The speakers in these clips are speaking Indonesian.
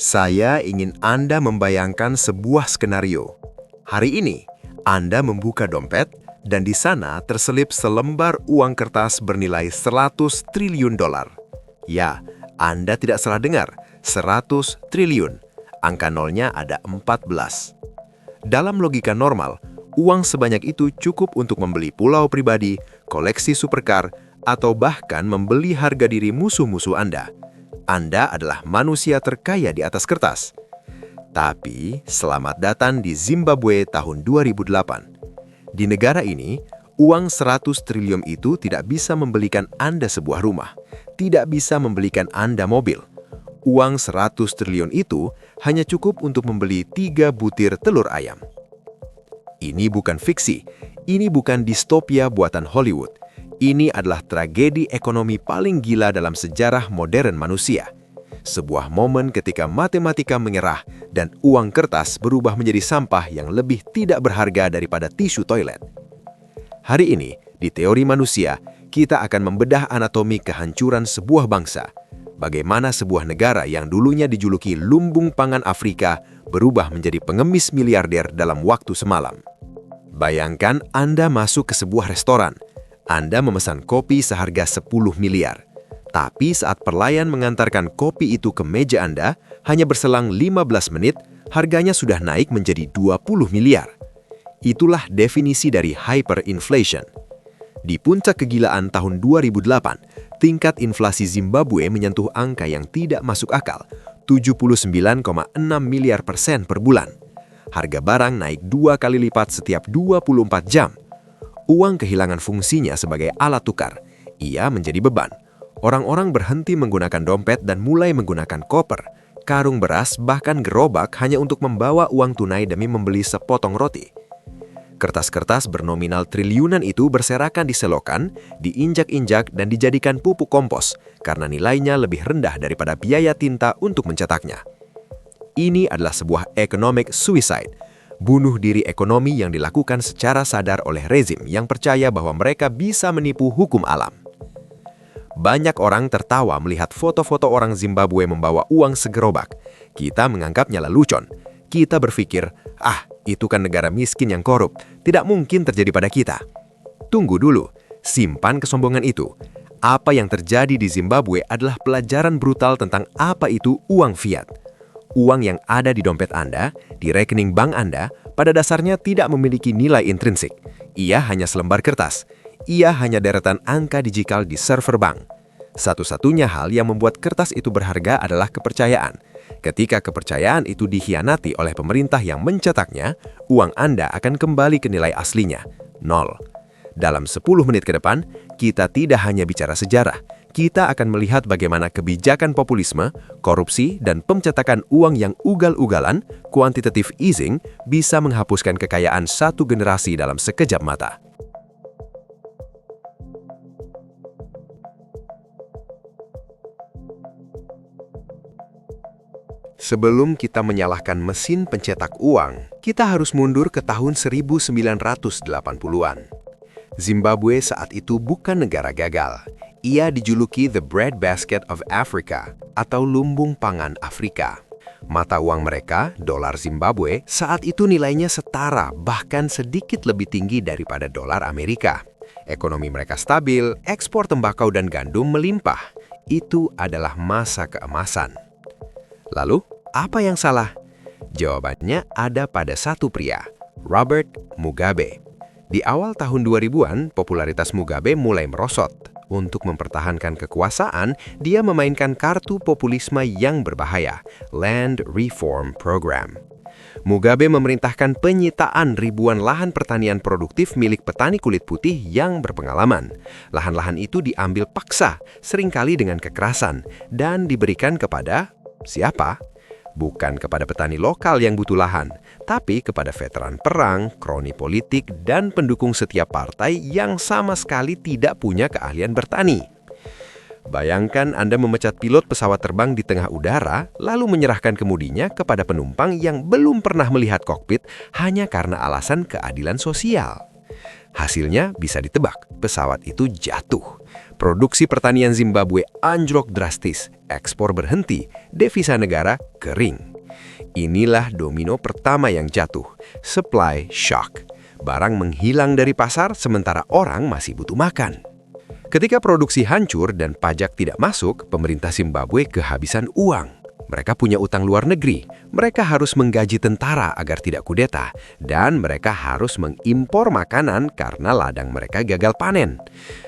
Saya ingin Anda membayangkan sebuah skenario. Hari ini, Anda membuka dompet dan di sana terselip selembar uang kertas bernilai 100 triliun dolar. Ya, Anda tidak salah dengar, 100 triliun. Angka nolnya ada 14. Dalam logika normal, uang sebanyak itu cukup untuk membeli pulau pribadi, koleksi supercar, atau bahkan membeli harga diri musuh-musuh Anda. Anda adalah manusia terkaya di atas kertas. Tapi, selamat datang di Zimbabwe tahun 2008. Di negara ini, uang 100 triliun itu tidak bisa membelikan Anda sebuah rumah, tidak bisa membelikan Anda mobil. Uang 100 triliun itu hanya cukup untuk membeli 3 butir telur ayam. Ini bukan fiksi, ini bukan distopia buatan Hollywood. Ini adalah tragedi ekonomi paling gila dalam sejarah modern manusia. Sebuah momen ketika matematika menyerah dan uang kertas berubah menjadi sampah yang lebih tidak berharga daripada tisu toilet. Hari ini, di teori manusia, kita akan membedah anatomi kehancuran sebuah bangsa. Bagaimana sebuah negara yang dulunya dijuluki lumbung pangan Afrika berubah menjadi pengemis miliarder dalam waktu semalam. Bayangkan Anda masuk ke sebuah restoran. Anda memesan kopi seharga 10 miliar. Tapi saat pelayan mengantarkan kopi itu ke meja Anda, hanya berselang 15 menit, harganya sudah naik menjadi 20 miliar. Itulah definisi dari hyperinflation. Di puncak kegilaan tahun 2008, tingkat inflasi Zimbabwe menyentuh angka yang tidak masuk akal, 79,6 miliar persen per bulan. Harga barang naik 2 kali lipat setiap 24 jam. Uang kehilangan fungsinya sebagai alat tukar. Ia menjadi beban. Orang-orang berhenti menggunakan dompet dan mulai menggunakan koper, karung beras, bahkan gerobak hanya untuk membawa uang tunai demi membeli sepotong roti. Kertas-kertas bernominal triliunan itu berserakan di selokan, diinjak-injak, dan dijadikan pupuk kompos karena nilainya lebih rendah daripada biaya tinta untuk mencetaknya. Ini adalah sebuah economic suicide. Bunuh diri ekonomi yang dilakukan secara sadar oleh rezim yang percaya bahwa mereka bisa menipu hukum alam. Banyak orang tertawa melihat foto-foto orang Zimbabwe membawa uang segerobak. Kita menganggapnya lelucon. Kita berpikir, itu kan negara miskin yang korup. Tidak mungkin terjadi pada kita. Tunggu dulu, simpan kesombongan itu. Apa yang terjadi di Zimbabwe adalah pelajaran brutal tentang apa itu uang fiat. Uang yang ada di dompet Anda, di rekening bank Anda, pada dasarnya tidak memiliki nilai intrinsik. Ia hanya selembar kertas. Ia hanya deretan angka digital di server bank. Satu-satunya hal yang membuat kertas itu berharga adalah kepercayaan. Ketika kepercayaan itu dikhianati oleh pemerintah yang mencetaknya, uang Anda akan kembali ke nilai aslinya, 0. Dalam 10 menit ke depan, kita tidak hanya bicara sejarah. Kita akan melihat bagaimana kebijakan populisme, korupsi, dan pencetakan uang yang ugal-ugalan, quantitative easing, bisa menghapuskan kekayaan satu generasi dalam sekejap mata. Sebelum kita menyalahkan mesin pencetak uang, kita harus mundur ke tahun 1980-an. Zimbabwe saat itu bukan negara gagal. Ia dijuluki the breadbasket of Africa atau lumbung pangan Afrika. Mata uang mereka, dolar Zimbabwe, saat itu nilainya setara bahkan sedikit lebih tinggi daripada dolar Amerika. Ekonomi mereka stabil, ekspor tembakau dan gandum melimpah. Itu adalah masa keemasan. Lalu, apa yang salah? Jawabannya ada pada satu pria, Robert Mugabe. Di awal tahun 2000-an, popularitas Mugabe mulai merosot. Untuk mempertahankan kekuasaan, dia memainkan kartu populisme yang berbahaya, Land Reform Program. Mugabe memerintahkan penyitaan ribuan lahan pertanian produktif milik petani kulit putih yang berpengalaman. Lahan-lahan itu diambil paksa, seringkali dengan kekerasan, dan diberikan kepada siapa? Bukan kepada petani lokal yang butuh lahan, tapi kepada veteran perang, kroni politik, dan pendukung setiap partai yang sama sekali tidak punya keahlian bertani. Bayangkan Anda memecat pilot pesawat terbang di tengah udara, lalu menyerahkan kemudinya kepada penumpang yang belum pernah melihat kokpit hanya karena alasan keadilan sosial. Hasilnya bisa ditebak, pesawat itu jatuh. Produksi pertanian Zimbabwe anjlok drastis, ekspor berhenti, devisa negara kering. Inilah domino pertama yang jatuh, supply shock. Barang menghilang dari pasar sementara orang masih butuh makan. Ketika produksi hancur dan pajak tidak masuk, pemerintah Zimbabwe kehabisan uang. Mereka punya utang luar negeri, mereka harus menggaji tentara agar tidak kudeta, dan mereka harus mengimpor makanan karena ladang mereka gagal panen.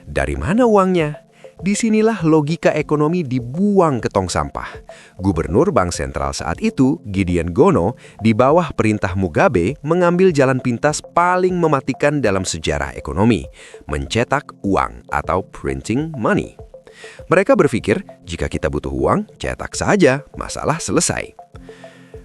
Dari mana uangnya? Disinilah logika ekonomi dibuang ke tong sampah. Gubernur Bank Sentral saat itu, Gideon Gono, di bawah perintah Mugabe, mengambil jalan pintas paling mematikan dalam sejarah ekonomi, mencetak uang atau printing money. Mereka berpikir, jika kita butuh uang, cetak saja, masalah selesai.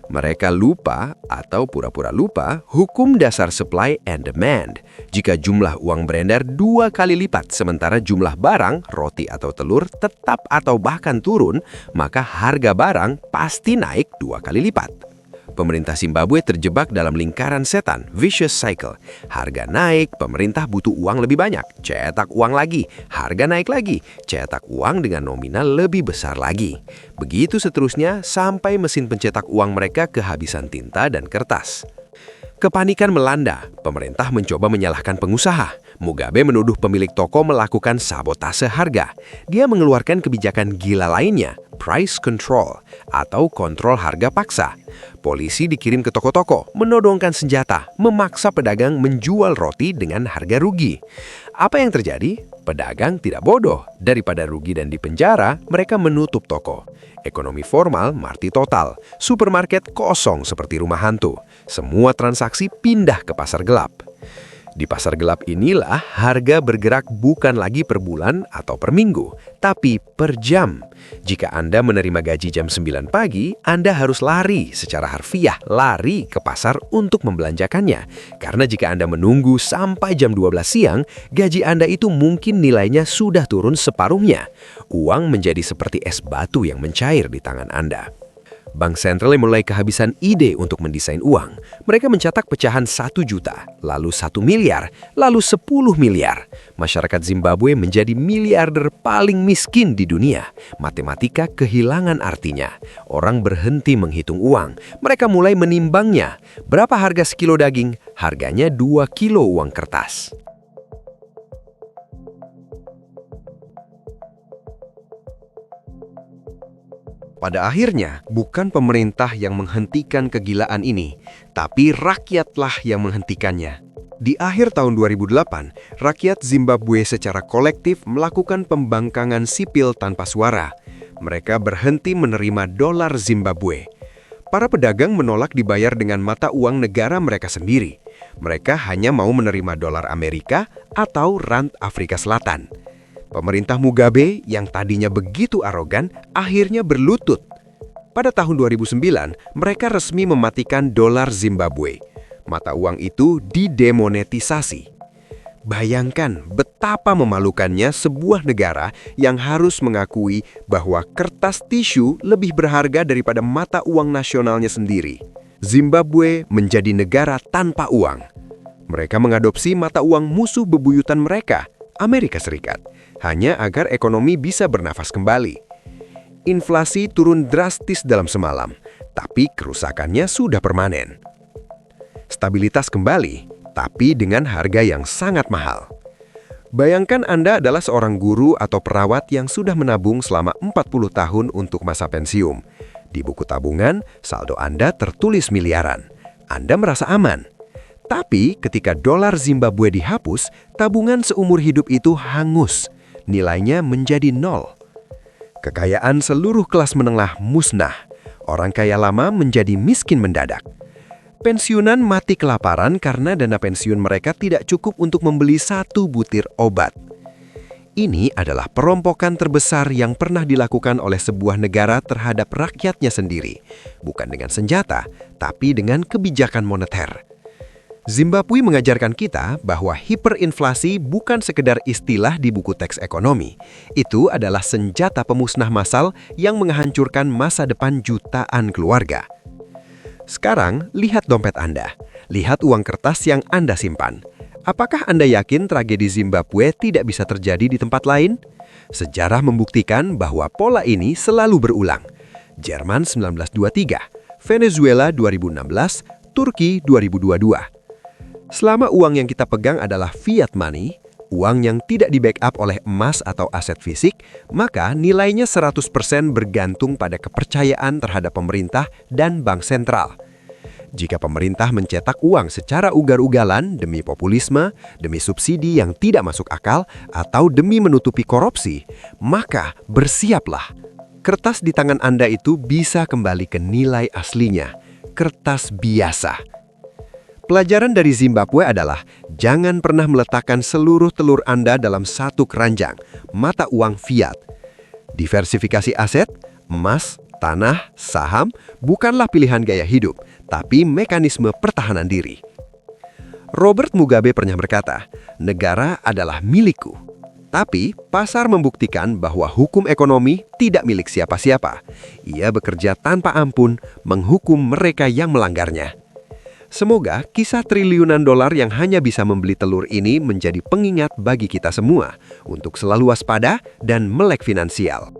Mereka lupa atau pura-pura lupa hukum dasar supply and demand. Jika jumlah uang beredar 2 kali lipat sementara jumlah barang, roti atau telur tetap atau bahkan turun, maka harga barang pasti naik 2 kali lipat. Pemerintah Zimbabwe terjebak dalam lingkaran setan, vicious cycle. Harga naik, pemerintah butuh uang lebih banyak, cetak uang lagi. Harga naik lagi, cetak uang dengan nominal lebih besar lagi. Begitu seterusnya sampai mesin pencetak uang mereka kehabisan tinta dan kertas. Kepanikan melanda, pemerintah mencoba menyalahkan pengusaha. Mugabe menuduh pemilik toko melakukan sabotase harga. Dia mengeluarkan kebijakan gila lainnya, price control, atau kontrol harga paksa. Polisi dikirim ke toko-toko, menodongkan senjata, memaksa pedagang menjual roti dengan harga rugi. Apa yang terjadi? Pedagang tidak bodoh. Daripada rugi dan dipenjara, mereka menutup toko. Ekonomi formal mati total. Supermarket kosong seperti rumah hantu. Semua transaksi pindah ke pasar gelap. Di pasar gelap inilah harga bergerak bukan lagi per bulan atau per minggu, tapi per jam. Jika Anda menerima gaji jam 9 pagi, Anda harus lari secara harfiah, lari ke pasar untuk membelanjakannya. Karena jika Anda menunggu sampai jam 12 siang, gaji Anda itu mungkin nilainya sudah turun separuhnya. Uang menjadi seperti es batu yang mencair di tangan Anda. Bank sentral mulai kehabisan ide untuk mendesain uang. Mereka mencetak pecahan 1 juta, lalu 1 miliar, lalu 10 miliar. Masyarakat Zimbabwe menjadi miliarder paling miskin di dunia. Matematika kehilangan artinya. Orang berhenti menghitung uang. Mereka mulai menimbangnya. Berapa harga sekilo daging? Harganya 2 kilo uang kertas. Pada akhirnya, bukan pemerintah yang menghentikan kegilaan ini, tapi rakyatlah yang menghentikannya. Di akhir tahun 2008, rakyat Zimbabwe secara kolektif melakukan pembangkangan sipil tanpa suara. Mereka berhenti menerima dolar Zimbabwe. Para pedagang menolak dibayar dengan mata uang negara mereka sendiri. Mereka hanya mau menerima dolar Amerika atau rand Afrika Selatan. Pemerintah Mugabe yang tadinya begitu arogan akhirnya berlutut. Pada tahun 2009, mereka resmi mematikan dolar Zimbabwe. Mata uang itu didemonetisasi. Bayangkan betapa memalukannya sebuah negara yang harus mengakui bahwa kertas tisu lebih berharga daripada mata uang nasionalnya sendiri. Zimbabwe menjadi negara tanpa uang. Mereka mengadopsi mata uang musuh bebuyutan mereka, Amerika Serikat, hanya agar ekonomi bisa bernafas kembali. Inflasi turun drastis dalam semalam, tapi kerusakannya sudah permanen. Stabilitas kembali, tapi dengan harga yang sangat mahal. Bayangkan Anda adalah seorang guru atau perawat yang sudah menabung selama 40 tahun untuk masa pensiun. Di buku tabungan, saldo Anda tertulis miliaran. Anda merasa aman. Tapi ketika dolar Zimbabwe dihapus, tabungan seumur hidup itu hangus. Nilainya menjadi 0. Kekayaan seluruh kelas menengah musnah. Orang kaya lama menjadi miskin mendadak. Pensiunan mati kelaparan karena dana pensiun mereka tidak cukup untuk membeli 1 butir obat. Ini adalah perompokan terbesar yang pernah dilakukan oleh sebuah negara terhadap rakyatnya sendiri. Bukan dengan senjata, tapi dengan kebijakan moneter. Zimbabwe mengajarkan kita bahwa hiperinflasi bukan sekedar istilah di buku teks ekonomi. Itu adalah senjata pemusnah massal yang menghancurkan masa depan jutaan keluarga. Sekarang, lihat dompet Anda. Lihat uang kertas yang Anda simpan. Apakah Anda yakin tragedi Zimbabwe tidak bisa terjadi di tempat lain? Sejarah membuktikan bahwa pola ini selalu berulang. Jerman 1923, Venezuela 2016, Turki 2022. Selama uang yang kita pegang adalah fiat money, uang yang tidak di-backup oleh emas atau aset fisik, maka nilainya 100% bergantung pada kepercayaan terhadap pemerintah dan bank sentral. Jika pemerintah mencetak uang secara ugal-ugalan demi populisme, demi subsidi yang tidak masuk akal, atau demi menutupi korupsi, maka bersiaplah. Kertas di tangan Anda itu bisa kembali ke nilai aslinya, kertas biasa. Pelajaran dari Zimbabwe adalah jangan pernah meletakkan seluruh telur Anda dalam satu keranjang, mata uang fiat. Diversifikasi aset, emas, tanah, saham bukanlah pilihan gaya hidup, tapi mekanisme pertahanan diri. Robert Mugabe pernah berkata, negara adalah milikku. Tapi pasar membuktikan bahwa hukum ekonomi tidak milik siapa-siapa. Ia bekerja tanpa ampun, menghukum mereka yang melanggarnya. Semoga kisah triliunan dolar yang hanya bisa membeli telur ini menjadi pengingat bagi kita semua untuk selalu waspada dan melek finansial.